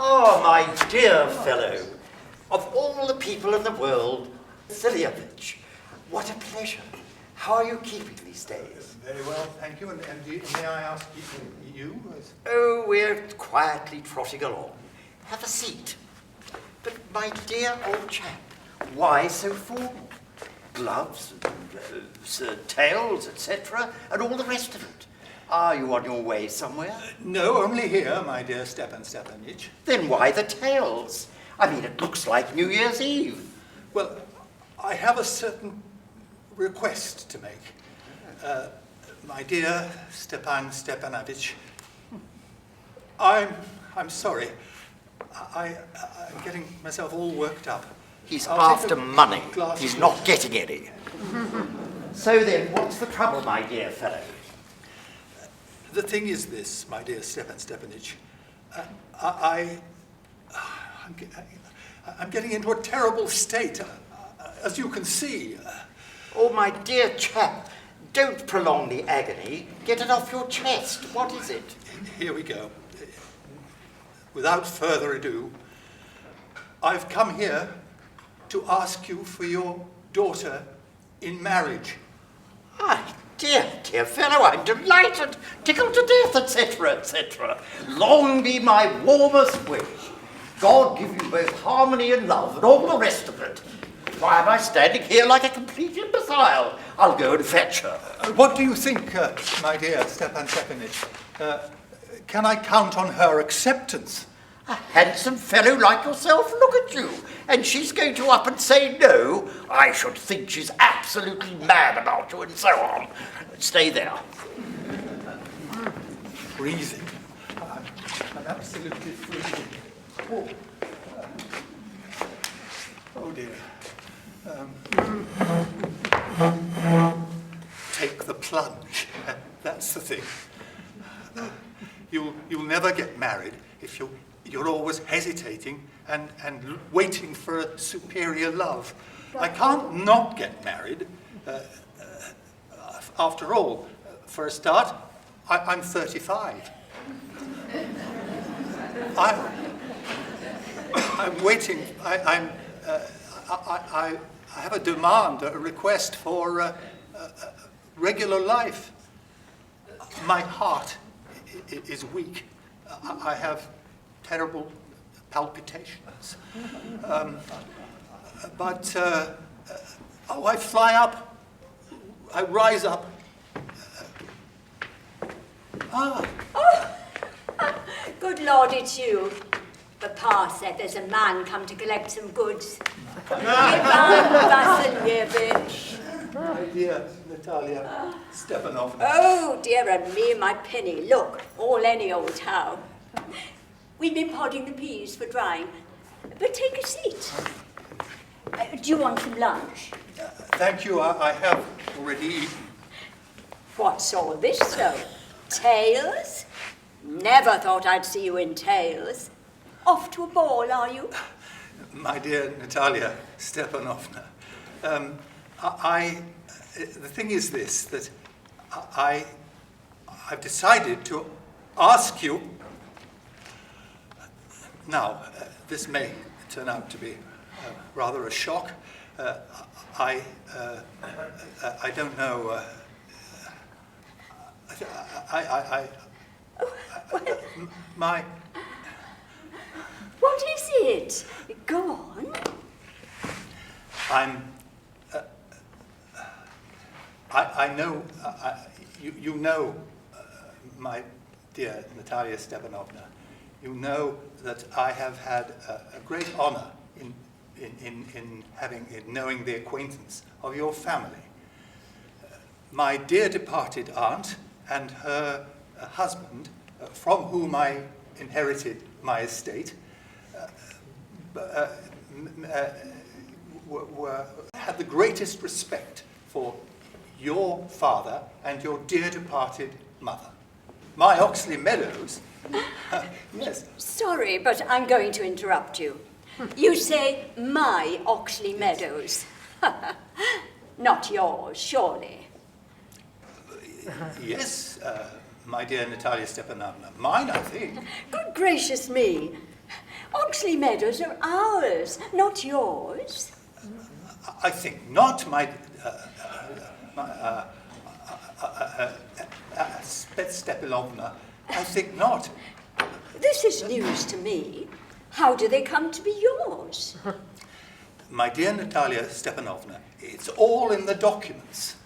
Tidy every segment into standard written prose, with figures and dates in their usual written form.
Oh, my dear fellow, of all the people in the world, Vasilyevich, what a pleasure. How are you keeping these days? Very well, thank you. And may I ask you? Oh, we're quietly trotting along. Have a seat. But my dear old chap, why so formal? Gloves, tails, etc., and all the rest of it. Are you on your way somewhere? No, only here, my dear Stepan Stepanich. Then why the tails? I mean, it looks like New Year's Eve. Well, I have a certain request to make. My dear Stepan Stepanovich, I'm sorry. I'm getting myself all worked up. He's after money. He's not getting any. So then, what's the trouble, my dear fellow? The thing is this, my dear Stepan Stepanich. I'm getting into a terrible state, as you can see. Oh, my dear chap, don't prolong the agony. Get it off your chest. What is it? Here we go. Without further ado, I've come here to ask you for your daughter in marriage. My dear fellow, I'm delighted, tickled to death, etc., etc. Long be my warmest wish. God give you both harmony and love and all the rest of it. Why am I standing here like a complete imbecile? I'll go and fetch her. What do you think, my dear Stepan Stepanich? Can I count on her acceptance? A handsome fellow like yourself, look at you. And she's going to up and say no? I should think she's absolutely mad about you and so on. Stay there. Freezing. I'm absolutely freezing. Oh dear. Take the plunge. That's the thing. You'll never get married if you're always hesitating and waiting for a superior love. I can't not get married. After all, for a start, I'm 35. I'm waiting. I have a demand, a request for regular life. My heart is weak. I have terrible palpitations. I fly up. I rise up. Good Lord, it's you. Papa said there's a man come to collect some goods. Ivan Vasilyevich. My dear Natalia Stepanovna. Oh, dear me, my penny. Look, all any old how. We've been podding the peas for drying. But take a seat. Do you want some lunch? Thank you, I have already eaten. What's all this, though? Tails? Never thought I'd see you in tails. Off to a ball, are you? My dear Natalia Stepanovna, the thing is this, that I've decided to ask you. Now, this may turn out to be rather a shock. I don't know. My. What is it? Go on. I know. You know, my dear Natalia Stepanovna. You know that I have had a great honor in knowing the acquaintance of your family. My dear departed aunt and her husband, from whom I inherited my estate, had the greatest respect for your father and your dear departed mother. My Oxley Meadows. Yes. Sorry, but I'm going to interrupt you. You say my Oxley Meadows. Not yours, surely. Yes, my dear Natalia Stepanovna. Mine, I think. Good gracious me. Oxley Meadows are ours, not yours. I think not, my Stepanovna. I think not. This is news to me. How do they come to be yours? My dear Natalia Stepanovna, it's all in the documents.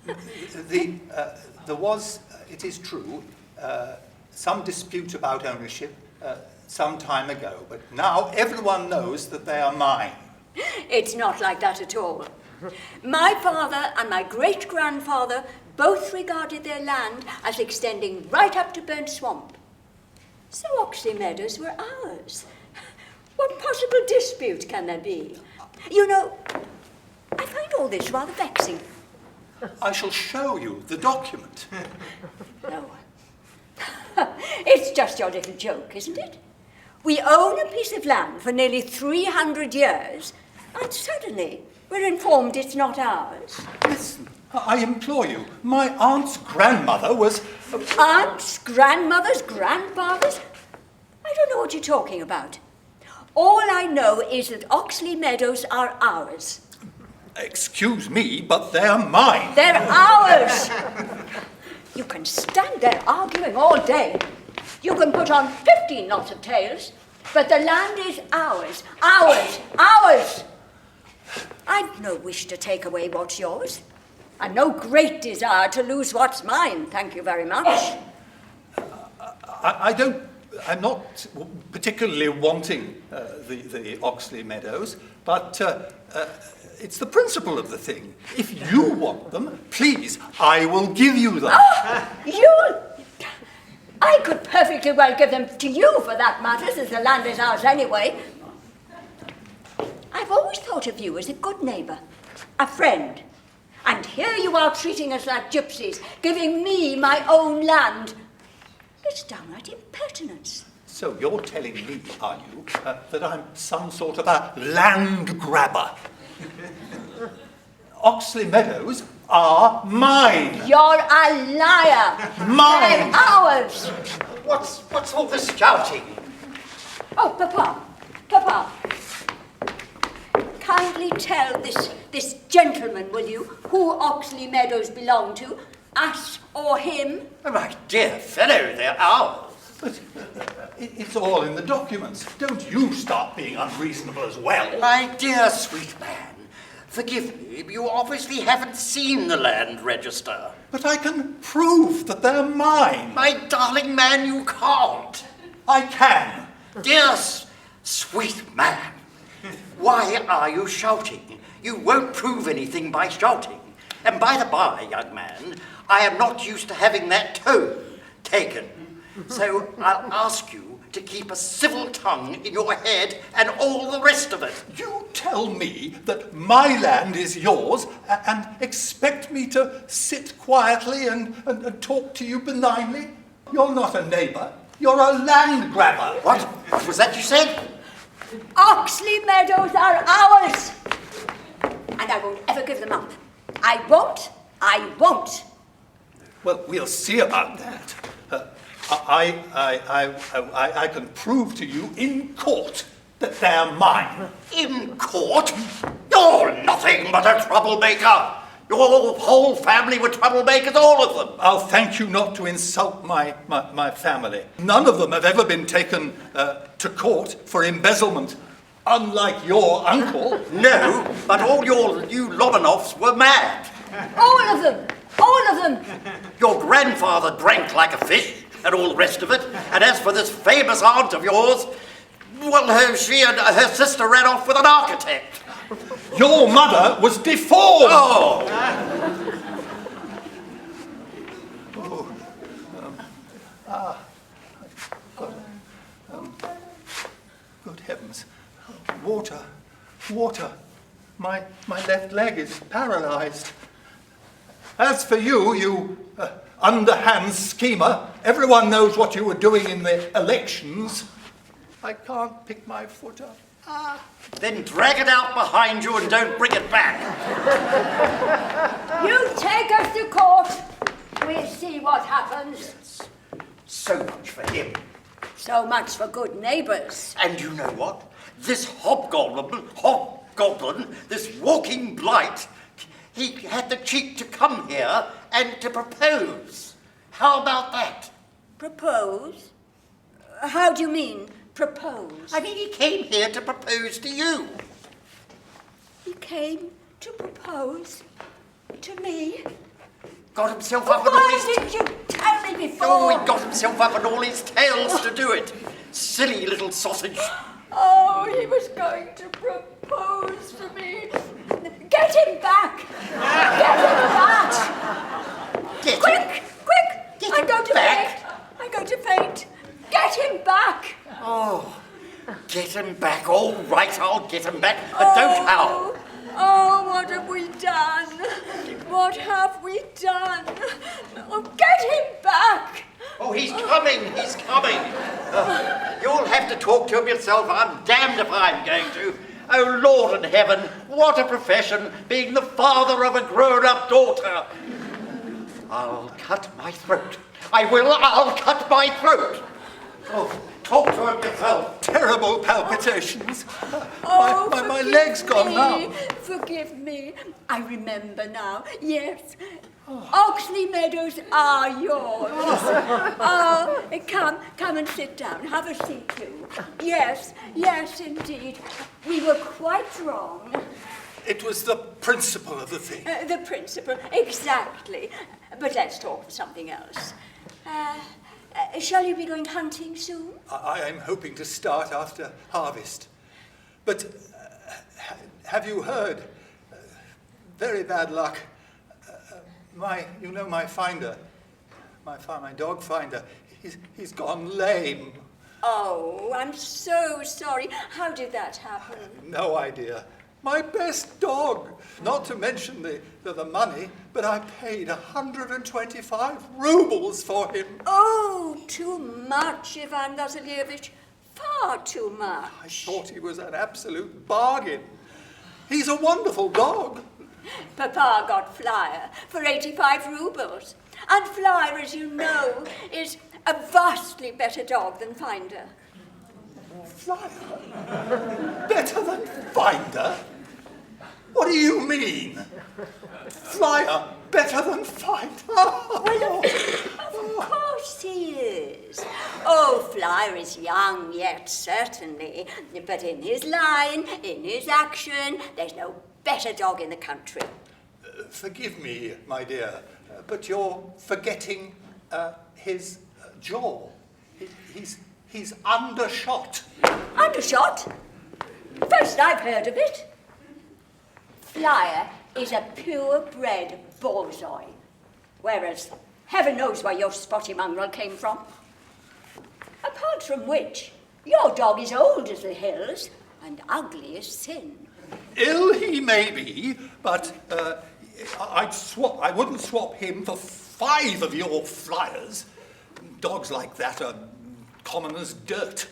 There was, it is true, some dispute about ownership some time ago, but now everyone knows that they are mine. It's not like that at all. My father and my great-grandfather both regarded their land as extending right up to Burnt Swamp. So Oxley Meadows were ours. What possible dispute can there be? You know, I find all this rather vexing. I shall show you the document. No. It's just your little joke, isn't it? We own a piece of land for nearly 300 years, and suddenly we're informed it's not ours. Listen, I implore you. My aunt's grandmother was... Aunts, grandmothers, grandfathers? I don't know what you're talking about. All I know is that Oxley Meadows are ours. Excuse me, but they're mine. They're ours! You can stand there arguing all day. You can put on 15 lots of tales, but the land is ours, ours, ours. I've no wish to take away what's yours, and no great desire to lose what's mine, thank you very much. I'm not particularly wanting the Oxley Meadows, but it's the principle of the thing. If you want them, please, I will give you them. I could perfectly well give them to you for that matter, since the land is ours anyway. I've always thought of you as a good neighbour, a friend. And here you are treating us like gypsies, giving me my own land. It's downright impertinence. So you're telling me, are you, that I'm some sort of a land grabber? Oxley Meadows are mine. You're a liar. Mine. They're ours. What's all this shouting? Oh, Papa. Kindly tell this gentleman, will you, who Oxley Meadows belong to, us or him? Oh, my dear fellow, they're ours. But it's all in the documents. Don't you start being unreasonable as well. My dear sweet man, forgive me, you obviously haven't seen the land register. But I can prove that they're mine. My darling man, you can't. I can. Dear sweet man, why are you shouting? You won't prove anything by shouting. And by the by, young man, I am not used to having that tone taken. So I'll ask you to keep a civil tongue in your head and all the rest of it. You tell me that my land is yours and expect me to sit quietly and talk to you benignly? You're not a neighbour. You're a land grabber. What was that you said? Oxley Meadows are ours. And I won't ever give them up. I won't. Well, we'll see about that. I can prove to you in court that they're mine. In court? You're nothing but a troublemaker. Your whole family were troublemakers, all of them. I'll thank you not to insult my family. None of them have ever been taken to court for embezzlement, unlike your uncle. No, but all you Lobanovs were mad. All of them. Your grandfather drank like a fish and all the rest of it. And as for this famous aunt of yours, well, she and her sister ran off with an architect. Your mother was deformed. Good heavens. Water. My left leg is paralyzed. As for you underhand schemer, everyone knows what you were doing in the elections. I can't pick my foot up. Then drag it out behind you and don't bring it back. You take us to court. We'll see what happens. So much for him. So much for good neighbours. And you know what? This hobgoblin, this walking blight, he had the cheek to come here and to propose. How about that? Propose? How do you mean, propose? I mean, he came here to propose to you. He came to propose to me? Got himself up and all Why his... didn't you tell me before? Oh, he got himself up and all his tails to do it. Silly little sausage. Oh, he was going to propose to me. Get him back! Get him back! Get Quick, him. quick! Get I'm him going to back. faint. I'm going to faint. Get him back! Oh, get him back. All right, I'll get him back. But don't howl. Oh, what have we done? What have we done? Oh, get him back! Oh, he's coming. He's coming. You'll have to talk to him yourself. I'm damned if I'm going to. Oh, Lord in heaven, what a profession, being the father of a grown-up daughter. I'll cut my throat. I'll cut my throat. Oh, talk to him yourself. Terrible palpitations. Oh, my leg's gone numb. Forgive me. I remember now. Yes. Oxley Meadows are yours. Oh, come and sit down. Have a seat, you. Yes, indeed. We were quite wrong. It was the principle of the thing. The principle, exactly. But let's talk of something else. Shall you be going hunting soon? I am hoping to start after harvest. But have you heard? Very bad luck. My finder, my dog finder, he's gone lame. Oh, I'm so sorry. How did that happen? No idea. My best dog. Not to mention the money, but I paid 125 rubles for him. Oh, too much, Ivan Vasilievich. Far too much. I thought he was an absolute bargain. He's a wonderful dog. Papa got Flyer for 85 rubles. And Flyer, as you know, is a vastly better dog than Finder. Flyer? Better than Finder? What do you mean? Flyer better than Finder? Well, of course he is. Oh, Flyer is young yet, certainly. But in his line, in his action, there's no better dog in the country. Forgive me, my dear, but you're forgetting his jaw. He's undershot. Undershot? First I've heard of it. Flyer is a purebred bullseye, whereas heaven knows where your spotty mongrel came from. Apart from which, your dog is old as the hills and ugly as sin. Ill he may be, but I wouldn't swap him for 5 of your Flyers. Dogs like that are common as dirt.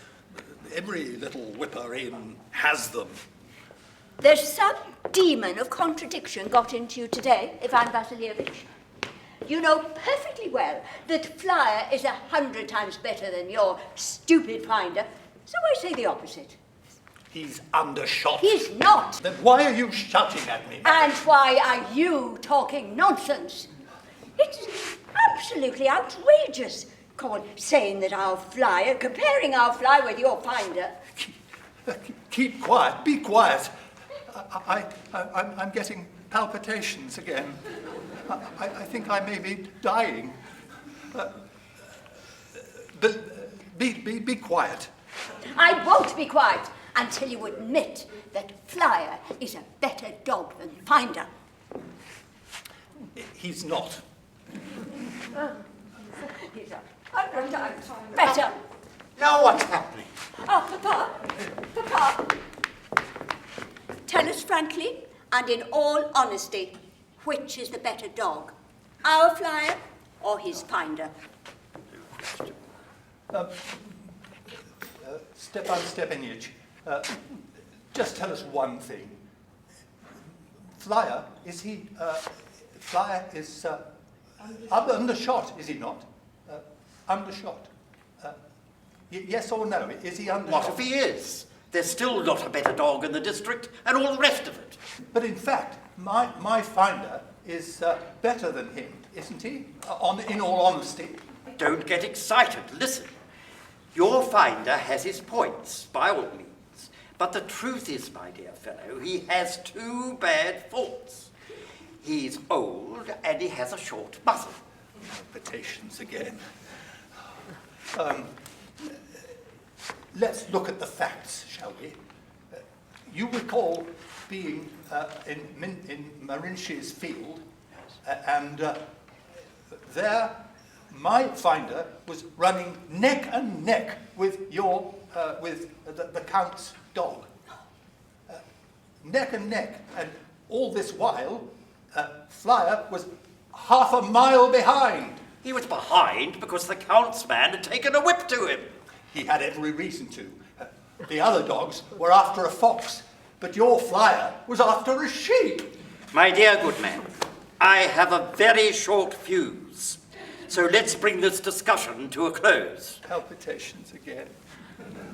Every little whipper-in has them. There's some demon of contradiction got into you today, Ivan Vasilievich. You know perfectly well that Flyer is 100 times better than your stupid Finder, so I say the opposite. He's undershot. He's not. Then why are you shouting at me? And why are you talking nonsense? It's absolutely outrageous. Saying that our Flyer, comparing our Flyer with your Finder. Keep quiet. Be quiet. I'm getting palpitations again. I think I may be dying. Be quiet. I won't be quiet until you admit that Flyer is a better dog than Finder. He's not. He's 100 times better. Now what's happening? Oh, Papa. Tell us frankly and in all honesty, which is the better dog? Our Flyer or his Finder? Stepan Stepanich, just tell us one thing. Flyer, is he, Flyer is undershot, is he not? Undershot. Yes or no? Is he under What shock? if he is? There's still not a better dog in the district, and all the rest of it. But in fact, my finder is better than him, isn't he? In all honesty. Don't get excited. Listen. Your finder has his points, by all means. But the truth is, my dear fellow, he has two bad faults. He's old, and he has a short muzzle. Palpitations again. Let's look at the facts, shall we? You recall being in Marinshi's field, and there my finder was running neck and neck with the Count's dog. Neck and neck, and all this while, Flyer was half a mile behind. He was behind because the Count's man had taken a whip to him. He had every reason to. The other dogs were after a fox, but your Flyer was after a sheep. My dear good man, I have a very short fuse. So let's bring this discussion to a close. Palpitations again.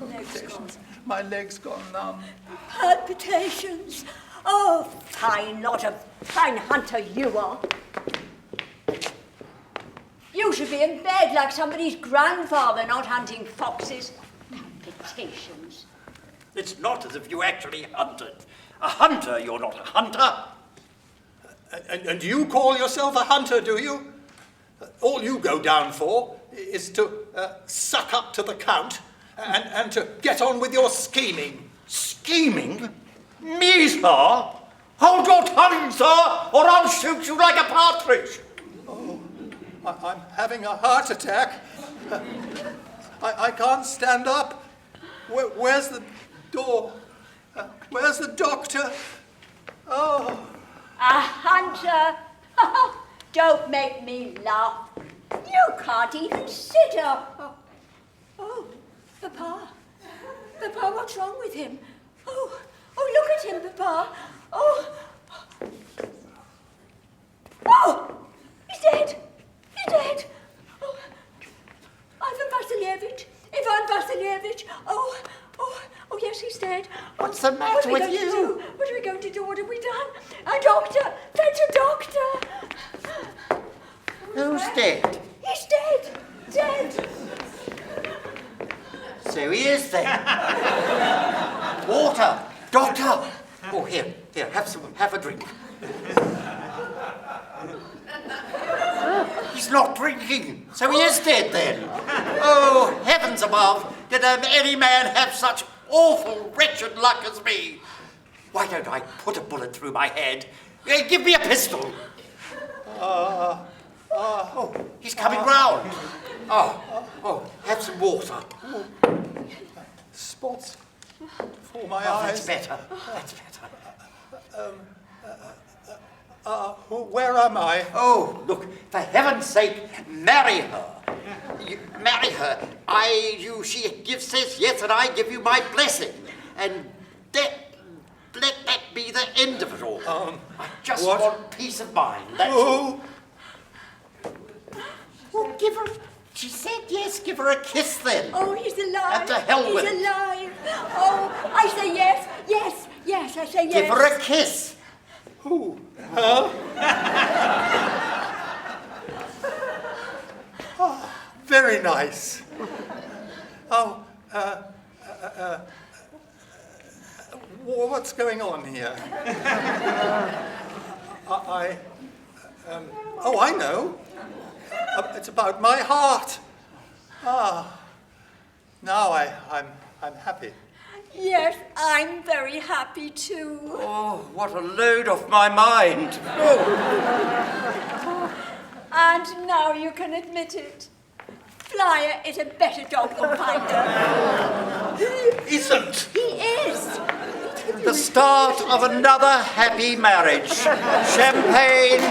Legs gone. My leg's gone numb. Palpitations. Oh, fine hunter you are. You should be in bed like somebody's grandfather, not hunting foxes. Palpitations. It's not as if you actually hunted. A hunter, you're not a hunter. And you call yourself a hunter, do you? All you go down for is to suck up to the Count and to get on with your scheming. Scheming? Me, sir? Hold your tongue, sir, or I'll shoot you like a partridge. Oh, I'm having a heart attack. I can't stand up. Where's the door? Where's the doctor? Oh. A hunter? Don't make me laugh. You can't even sit up. Oh, Papa. Papa, what's wrong with him? Oh, look at him, Papa. Oh, he's dead. He's dead. Oh, Ivan Vasilievich. Oh, yes, he's dead. What's the matter with you? What are we going to do? What have we done? A doctor! Fetch a doctor! Who's dead? He's dead! Dead! So he is then. Water! Doctor! Oh, here, have a drink. He's not drinking, so he is dead then. Oh, heavens above, did any man have such awful, wretched luck as me? Why don't I put a bullet through my head? Give me a pistol. Oh, he's coming round. Oh, have some water. Spots for my That's eyes. better. Where am I? Oh, look, for heaven's sake, marry her. Marry her. She says yes, and I give you my blessing. And let that be the end of it all. I just want peace of mind. That's all. Well, give her. She said yes. Give her a kiss then. Oh, he's alive. And to hell with it. He's alive. Oh, I say yes. Yes, I say yes. Give her a kiss. Who? Huh? Oh, very nice. What's going on here? I know. It's about my heart. Now I'm happy. Yes, I'm very happy too. Oh, what a load off my mind. And now you can admit it. Flyer is a better dog than Finder. He isn't. He is. The start of another happy marriage. Champagne,